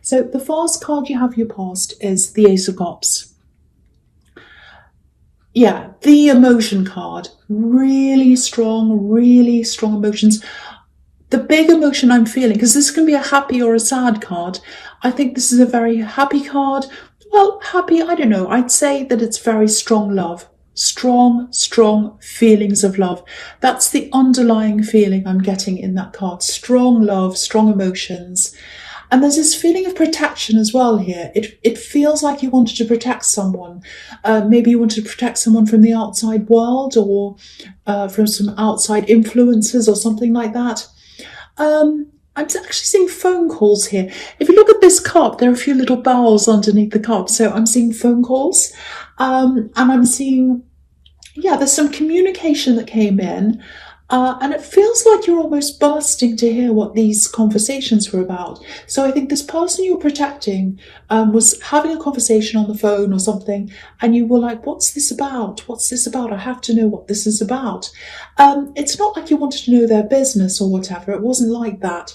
So the first card you have your past is the Ace of Cups. Yeah, the emotion card. Really strong emotions. The big emotion I'm feeling, because this can be a happy or a sad card, I think this is a very happy card. Well, happy, I don't know. I'd say that it's very strong love. Strong feelings of love. That's the underlying feeling I'm getting in that card. Strong love, strong emotions. And there's this feeling of protection as well here. It feels like you wanted to protect someone. Maybe you wanted to protect someone from the outside world, or from some outside influences or something like that. I'm actually seeing phone calls here. If you look at this cup, there are a few little bowls underneath the cup. So I'm seeing phone calls. And I'm seeing, yeah, there's some communication that came in. And it feels like you're almost bursting to hear what these conversations were about. So I think this person you're protecting was having a conversation on the phone or something, and you were like, what's this about? What's this about? I have to know what this is about. It's not like you wanted to know their business or whatever. It wasn't like that.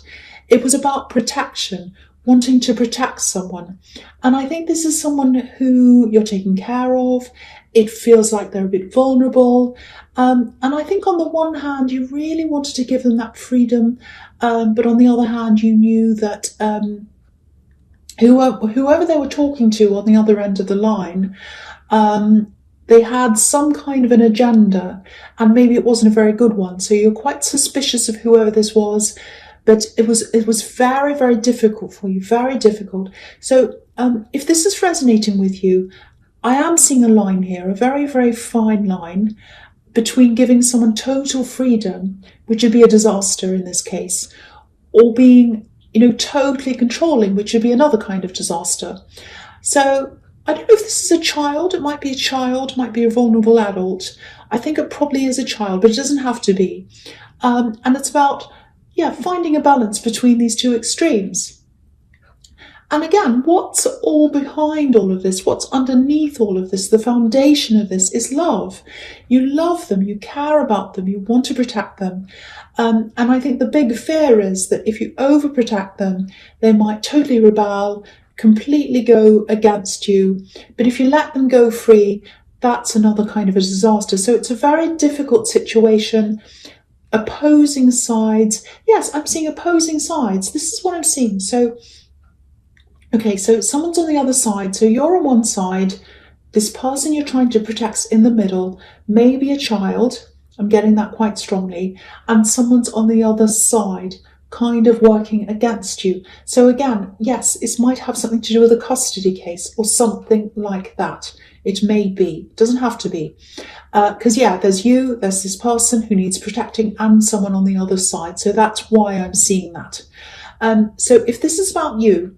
It was about protection, wanting to protect someone. And I think this is someone who you're taking care of. It feels like they're a bit vulnerable. And I think on the one hand, you really wanted to give them that freedom. But on the other hand, you knew that whoever they were talking to on the other end of the line, they had some kind of an agenda, and maybe it wasn't a very good one. So you're quite suspicious of whoever this was. But it was very, very difficult for you, very difficult. So if this is resonating with you, I am seeing a line here, a very, very fine line between giving someone total freedom, which would be a disaster in this case, or being, totally controlling, which would be another kind of disaster. So I don't know if this is a child. It might be a child, might be a vulnerable adult. I think it probably is a child, but it doesn't have to be. And it's about, finding a balance between these two extremes. And again, what's all behind all of this? What's underneath all of this? The foundation of this is love. You love them, you care about them, you want to protect them. And I think the big fear is that if you overprotect them, they might totally rebel, completely go against you. But if you let them go free, that's another kind of a disaster. So it's a very difficult situation. Opposing sides. Yes, I'm seeing opposing sides. This is what I'm seeing. So someone's on the other side. So you're on one side. This person you're trying to protect's in the middle. Maybe a child. I'm getting that quite strongly. And someone's on the other side, kind of working against you. So again, yes, it might have something to do with a custody case or something like that. It may be. It doesn't have to be. Because, there's you, there's this person who needs protecting, and someone on the other side. So that's why I'm seeing that. So if this is about you,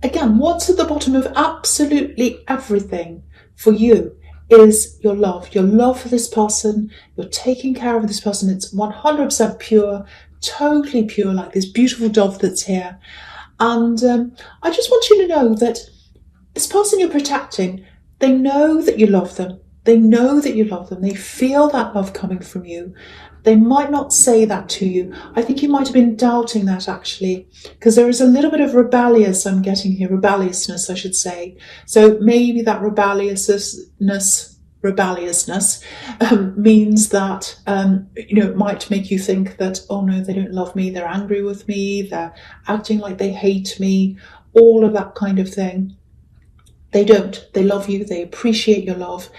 again, what's at the bottom of absolutely everything for you is your love for this person. You're taking care of this person. It's 100% pure, totally pure, like this beautiful dove that's here. And I just want you to know that this person you're protecting, they know that you love them. They know that you love them. They feel that love coming from you. They might not say that to you. I think you might have been doubting that, actually, because there is a little bit of I'm getting here, rebelliousness, I should say. So maybe that rebelliousness means that, it might make you think that, oh no, they don't love me. They're angry with me. They're acting like they hate me, all of that kind of thing. They don't. They love you. They appreciate your love.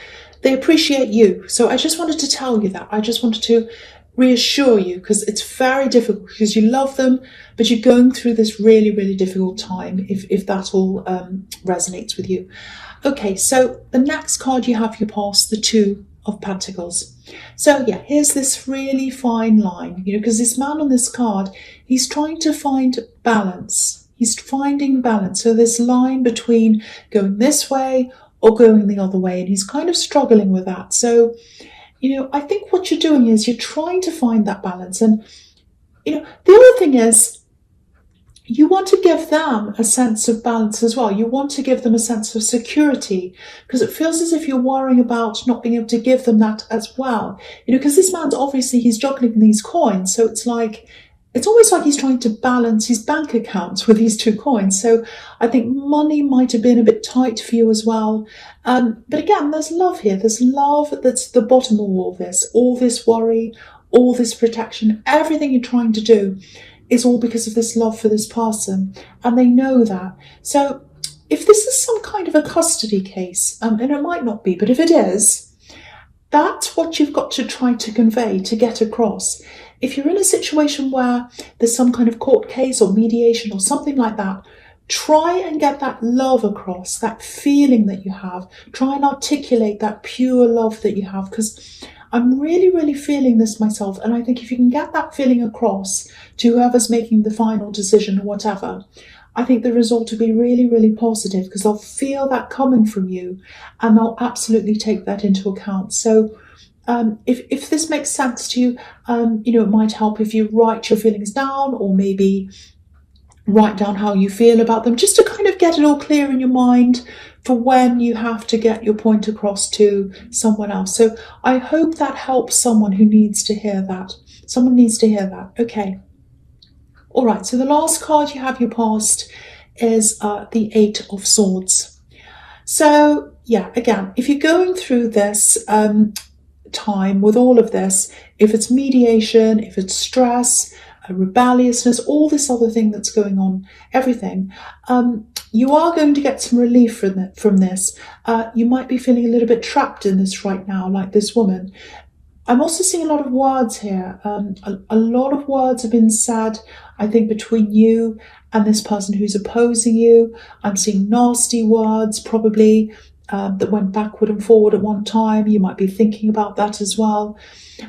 They appreciate you. So I just wanted to tell you that. I just wanted to reassure you, because it's very difficult, because you love them, but you're going through this really, really difficult time, if that all resonates with you. Okay, so the next card you have your past, the Two of Pentacles. So here's this really fine line, because this man on this card, he's trying to find balance. He's finding balance. So this line between going this way or going the other way, and he's kind of struggling with that. So, I think what you're doing is you're trying to find that balance. And, the other thing is, you want to give them a sense of balance as well. You want to give them a sense of security, because it feels as if you're worrying about not being able to give them that as well. Because this man's obviously, he's juggling these coins. So it's it's almost like he's trying to balance his bank accounts with these two coins. So I think money might have been a bit tight for you as well. But again, there's love here. There's love that's the bottom of all this worry, all this protection, everything you're trying to do is all because of this love for this person. And they know that. So if this is some kind of a custody case, and it might not be, but if it is, that's what you've got to try to convey, to get across. If you're in a situation where there's some kind of court case or mediation or something like that, try and get that love across, that feeling that you have. Try and articulate that pure love that you have, because I'm really, really feeling this myself. And I think if you can get that feeling across to whoever's making the final decision or whatever, I think the result will be really, really positive, because they'll feel that coming from you and they'll absolutely take that into account. So if this makes sense to you, it might help if you write your feelings down, or maybe write down how you feel about them, just to kind of get it all clear in your mind for when you have to get your point across to someone else. So I hope that helps someone who needs to hear that. Someone needs to hear that. Okay. All right. So the last card you have your past is the Eight of Swords. So yeah, again, if you're going through this time with all of this, if it's mediation, if it's stress, rebelliousness, all this other thing that's going on, everything, you are going to get some relief from this. You might be feeling a little bit trapped in this right now, like this woman. I'm also seeing a lot of words here. A lot of words have been said, I think, between you and this person who's opposing you. I'm seeing nasty words, probably, that went backward and forward at one time. You might be thinking about that as well.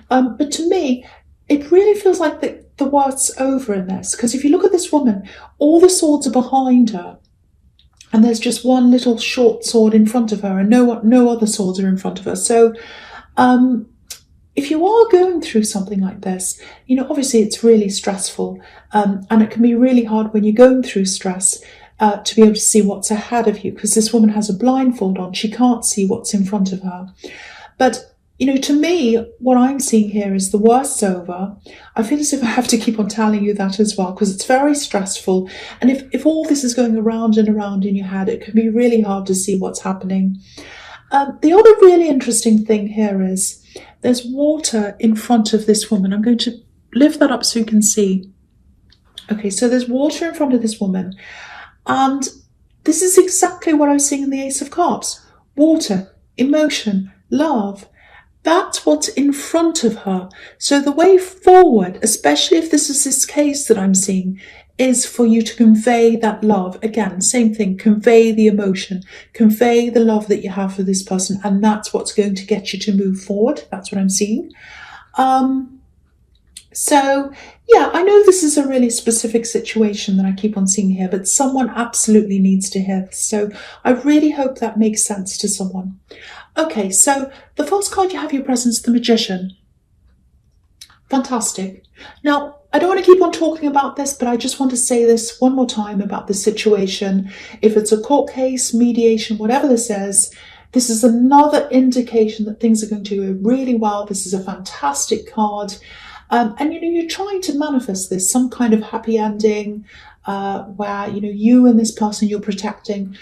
But to me, it really feels like the worst's over in this, because if you look at this woman, all the swords are behind her, and there's just one little short sword in front of her, and no other swords are in front of her. So if you are going through something like this, obviously it's really stressful, and it can be really hard when you're going through stress to be able to see what's ahead of you, because this woman has a blindfold on. She can't see what's in front of her. But to me, what I'm seeing here is the worst's over. I feel as if I have to keep on telling you that as well, because it's very stressful. And if all this is going around and around in your head, it can be really hard to see what's happening. The other really interesting thing here is there's water in front of this woman. I'm going to lift that up so you can see. Okay, so there's water in front of this woman. And this is exactly what I was seeing in the Ace of Cups. Water, emotion, love. That's what's in front of her. So the way forward, especially if this is this case that I'm seeing, is for you to convey that love. Again, same thing, convey the emotion, convey the love that you have for this person. And that's what's going to get you to move forward. That's what I'm seeing. So yeah, I know this is a really specific situation that I keep on seeing here, but someone absolutely needs to hear this. So I really hope that makes sense to someone. Okay, so the first card you have your presence, the Magician. Fantastic. Now, I don't want to keep on talking about this, but I just want to say this one more time about the situation. If it's a court case, mediation, whatever this is another indication that things are going to go really well. This is a fantastic card. And you're trying to manifest this, some kind of happy ending, where, you and this person you're protecting,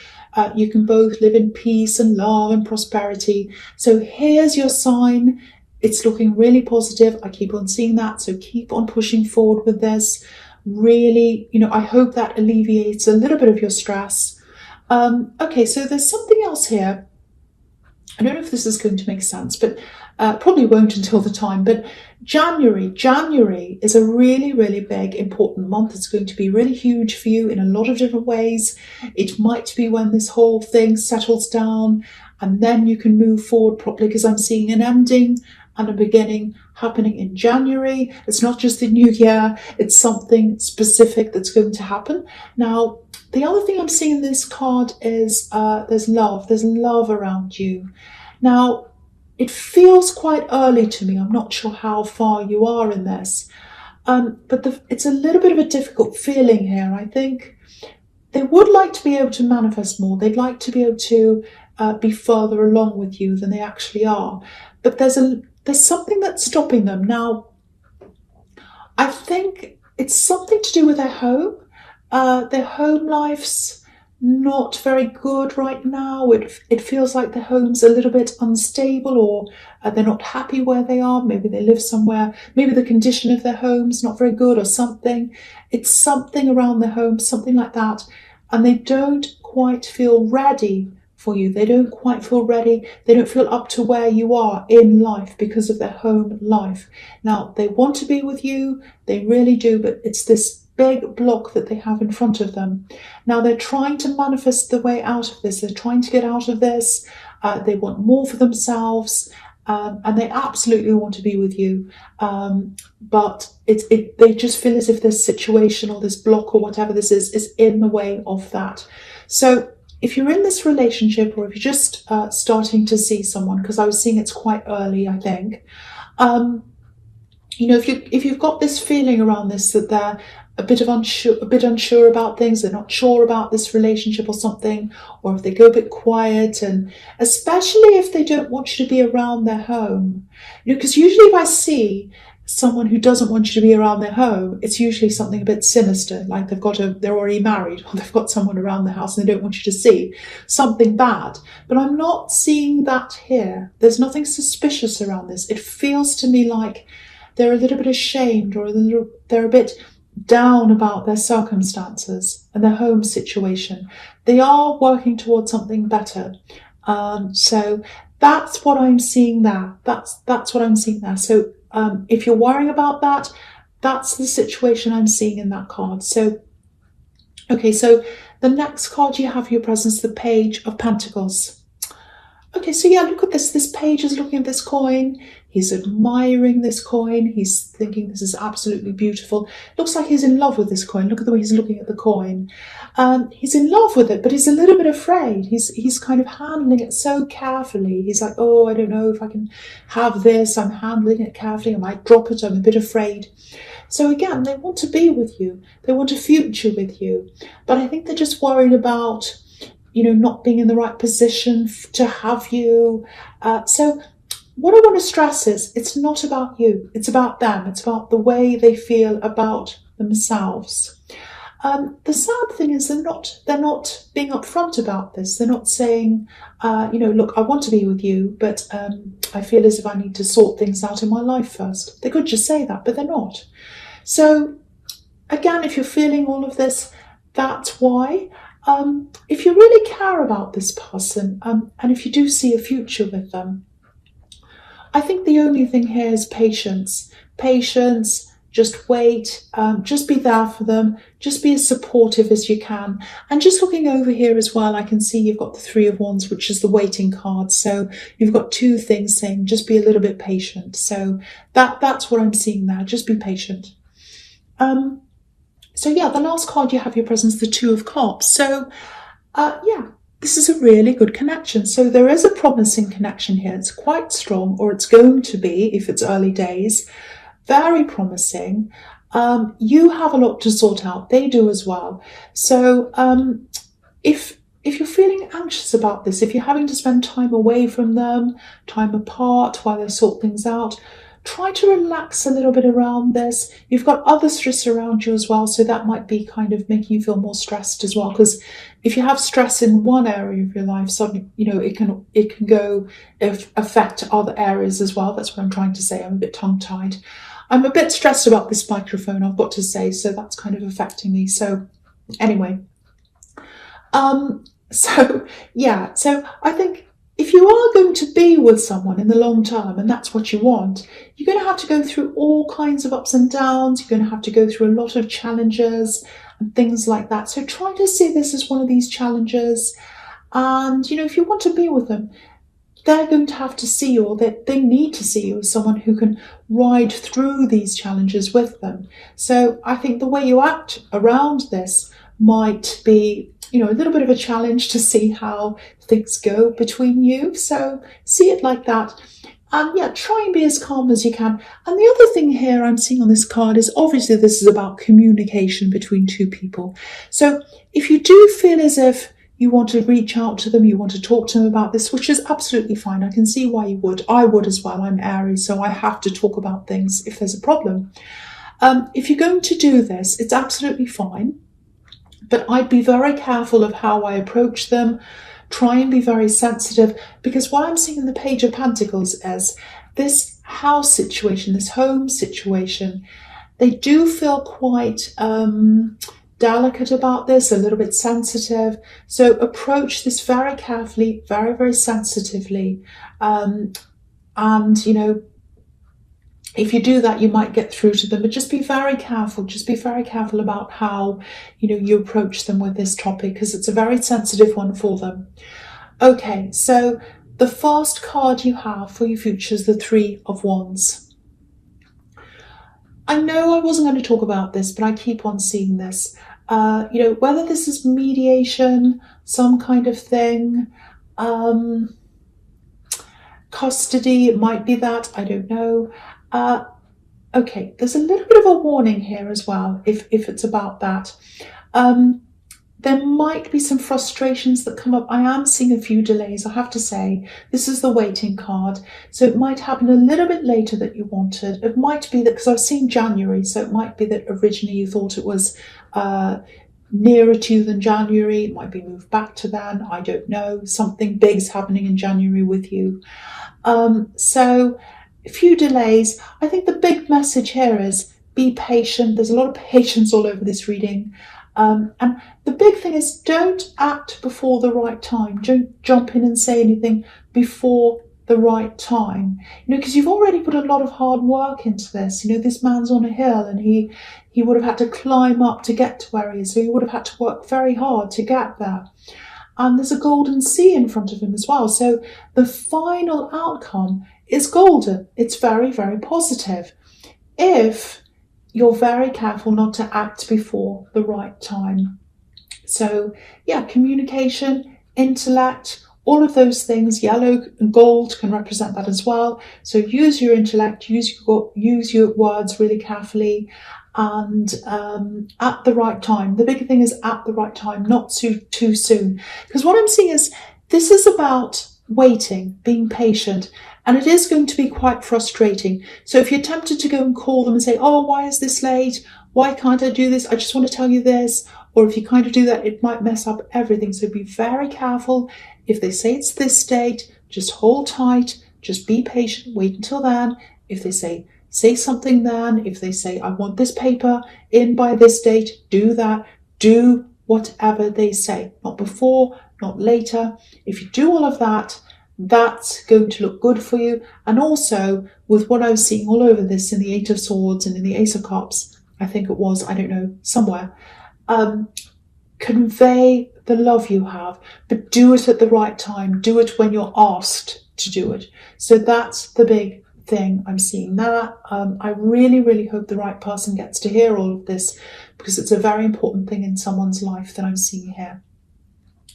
you can both live in peace and love and prosperity. So here's your sign. It's looking really positive. I keep on seeing that. So keep on pushing forward with this. Really, I hope that alleviates a little bit of your stress. Okay, so there's something else here. I don't know if this is going to make sense, but probably won't until the time. But January is a really, really big, important month. It's going to be really huge for you in a lot of different ways. It might be when this whole thing settles down, and then you can move forward properly, because I'm seeing an ending and a beginning happening in January. It's not just the new year, it's something specific that's going to happen. Now, the other thing I'm seeing in this card is there's love around you. Now, it feels quite early to me. I'm not sure how far you are in this, but it's a little bit of a difficult feeling here. I think they would like to be able to manifest more. They'd like to be able to be further along with you than they actually are. But there's something that's stopping them. Now, I think It's something to do with their home. Their home life's not very good right now. It feels like their home's a little bit unstable, or they're not happy where they are. Maybe they live somewhere. Maybe the condition of their home's not very good or something. It's something around their home, something like that. And they don't quite feel ready for you. They don't quite feel ready. They don't feel up to where you are in life because of their home life. Now, they want to be with you. They really do, but it's this big block that they have in front of them. Now, they're trying to manifest the way out of this. They're trying to get out of this. They want more for themselves. And they absolutely want to be with you. But they just feel as if this situation or this block or whatever this is in the way of that. So if you're in this relationship, or if you're just starting to see someone, because I was seeing it's quite early, I think, if you've got this feeling around this, that they're a bit unsure about things, they're not sure about this relationship or something, or if they go a bit quiet, and especially if they don't want you to be around their home, because usually if I see someone who doesn't want you to be around their home, it's usually something a bit sinister, like they're already married, or they've got someone around the house and they don't want you to see something bad. But I'm not seeing that here. There's nothing suspicious around this. It feels to me like they're a little bit ashamed, or they're a bit down about their circumstances and their home situation. They are working towards something better. So that's what I'm seeing there. That's what I'm seeing there. So if you're worrying about that, that's the situation I'm seeing in that card. So, okay, so the next card you have for your presence, the Page of Pentacles. Okay, so yeah, look at this. This page is looking at this coin. He's admiring this coin. He's thinking this is absolutely beautiful. Looks like he's in love with this coin. Look at the way he's looking at the coin. He's in love with it, but he's a little bit afraid. He's kind of handling it so carefully. He's like, oh, I don't know if I can have this. I'm handling it carefully. I might drop it. I'm a bit afraid. So again, they want to be with you. They want a future with you. But I think they're just worried about, not being in the right position to have you. So what I want to stress is it's not about you. It's about them. It's about the way they feel about themselves. The sad thing is they're not being upfront about this. They're not saying, look, I want to be with you, but I feel as if I need to sort things out in my life first. They could just say that, but they're not. So again, if you're feeling all of this, that's why. If you really care about this person, and if you do see a future with them, I think the only thing here is patience. Patience, just wait, just be there for them, just be as supportive as you can. And just looking over here as well, I can see you've got the Three of Wands, which is the waiting card. So you've got two things saying, just be a little bit patient. So that's what I'm seeing there, just be patient. So yeah, the last card you have your presence, the Two of Cups. So this is a really good connection. So there is a promising connection here. It's quite strong, or it's going to be if it's early days. Very promising. You have a lot to sort out. They do as well. So if you're feeling anxious about this, if you're having to spend time away from them, time apart while they sort things out, try to relax a little bit around this. You've got other stress around you as well, so that might be kind of making you feel more stressed as well. Because if you have stress in one area of your life, suddenly, it can go affect other areas as well. That's what I'm trying to say. I'm a bit tongue-tied. I'm a bit stressed about this microphone, I've got to say, so that's kind of affecting me. So anyway, so I think if you are going to be with someone in the long term, and that's what you want, you're going to have to go through all kinds of ups and downs. You're going to have to go through a lot of challenges and things like that. So try to see this as one of these challenges. And, if you want to be with them, they're going to have to see you, or they need to see you as someone who can ride through these challenges with them. So I think the way you act around this might be, a little bit of a challenge to see how things go between you. So see it like that. And try and be as calm as you can. And the other thing here I'm seeing on this card is obviously this is about communication between two people. So if you do feel as if you want to reach out to them, you want to talk to them about this, which is absolutely fine. I can see why you would. I would as well. I'm Aries, so I have to talk about things if there's a problem. If you're going to do this, it's absolutely fine, but I'd be very careful of how I approach them. Try and be very sensitive, because what I'm seeing in the Page of Pentacles is this house situation, this home situation, they do feel quite delicate about this, a little bit sensitive. So approach this very carefully, very, very sensitively. And, you know, if you do that, you might get through to them, but just be very careful. Just be very careful about how, you know, you approach them with this topic, because it's a very sensitive one for them. Okay, so the first card you have for your future is the Three of Wands. I know I wasn't going to talk about this, but I keep on seeing this. You know, whether this is mediation, some kind of thing, custody, it might be that, I don't know. Okay, there's a little bit of a warning here as well, if it's about that. There might be some frustrations that come up. I am seeing a few delays, I have to say. This is the waiting card, so it might happen a little bit later than you wanted. It might be that, because I've seen January, so it might be that originally you thought it was nearer to you than January. It might be moved back to then, I don't know. Something big's happening in January with you. So a few delays. I think the big message here is be patient. There's a lot of patience all over this reading. And the big thing is, don't act before the right time. Don't jump in and say anything before the right time. You know, because you've already put a lot of hard work into this. You know, this man's on a hill, and he would have had to climb up to get to where he is. So he would have had to work very hard to get there. And there's a golden sea in front of him as well. So the final outcome is golden. It's very, very positive, if you're very careful not to act before the right time. So yeah, communication, intellect, all of those things, yellow and gold can represent that as well. So use your intellect, use your words really carefully, and at the right time. The big thing is at the right time, not too soon. Because what I'm seeing is, this is about waiting, being patient, and it is going to be quite frustrating. So if you're tempted to go and call them and say, oh, why is this late? Why can't I do this? I just want to tell you this. Or if you kind of do that, it might mess up everything. So be very careful. If they say it's this date, just hold tight. Just be patient. Wait until then. If they say something then. If they say, I want this paper in by this date, do that. Do whatever they say. Not before, not later. If you do all of that, that's going to look good for you. And also, with what I was seeing all over this in the Eight of Swords and in the Ace of Cups, I think it was, I don't know, somewhere, convey the love you have, but do it at the right time. Do it when you're asked to do it. So that's the big thing I'm seeing that. I really, really hope the right person gets to hear all of this, because it's a very important thing in someone's life that I'm seeing here.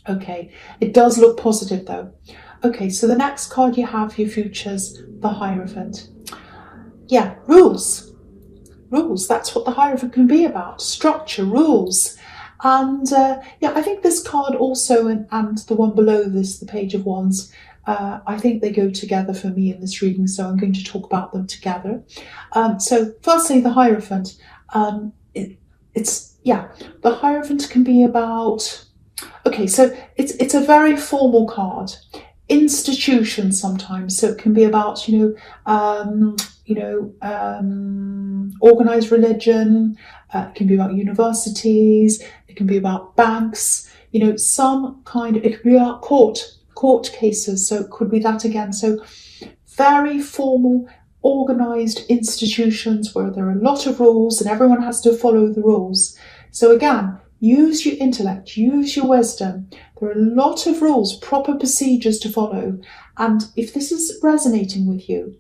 Okay, it does look positive though. Okay, so the next card you have for your futures, the Hierophant. Yeah, rules. Rules, that's what the Hierophant can be about. Structure, rules. And yeah, I think this card also, and the one below this, the Page of Wands, I think they go together for me in this reading, so I'm going to talk about them together. So firstly, the Hierophant. The Hierophant can be about, okay, so it's a very formal card. Institution sometimes, so it can be about, organized religion. It can be about universities. It can be about banks. Some kind of, it can be about court cases. So it could be that again. So very formal, organized institutions where there are a lot of rules and everyone has to follow the rules. So again, use your intellect, use your wisdom. There are a lot of rules, proper procedures to follow. And if this is resonating with you,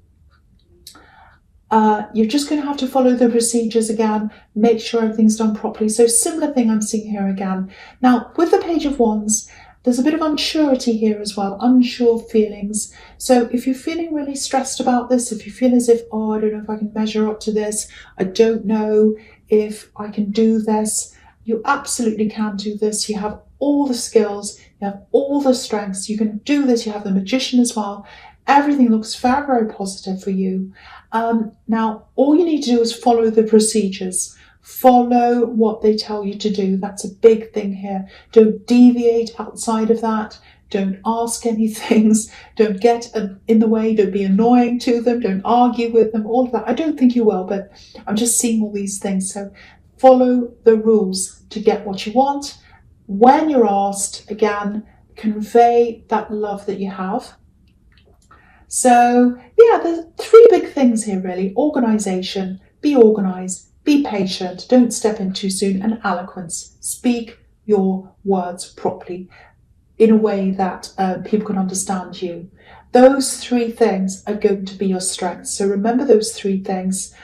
you're just going to have to follow the procedures again, make sure everything's done properly. So similar thing I'm seeing here again. Now, with the Page of Wands, there's a bit of unsurety here as well, unsure feelings. So if you're feeling really stressed about this, if you feel as if, oh, I don't know if I can measure up to this, I don't know if I can do this, you absolutely can do this. You have all the skills, you have all the strengths, you can do this, you have the Magician as well. Everything looks very, very positive for you. Now, all you need to do is follow the procedures. Follow what they tell you to do. That's a big thing here. Don't deviate outside of that. Don't ask any things. Don't get in the way. Don't be annoying to them. Don't argue with them. All of that. I don't think you will, but I'm just seeing all these things. So follow the rules to get what you want. When you're asked, again, convey that love that you have. So yeah, there's three big things here really. Organisation, be organised, be patient, don't step in too soon, and eloquence. Speak your words properly in a way that people can understand you. Those three things are going to be your strengths. So remember those three things,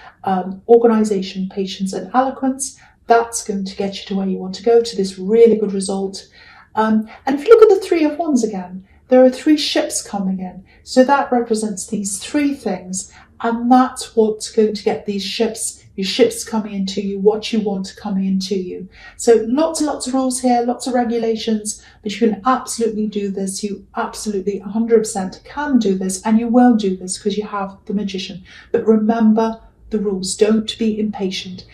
organisation, patience, and eloquence. That's going to get you to where you want to go, to this really good result. And if you look at the Three of Wands again, there are three ships coming in. So that represents these three things. And that's what's going to get these ships, your ships coming into you, what you want coming into you. So lots and lots of rules here, lots of regulations, but you can absolutely do this. You absolutely 100% can do this, and you will do this because you have the Magician. But remember the rules. Don't be impatient.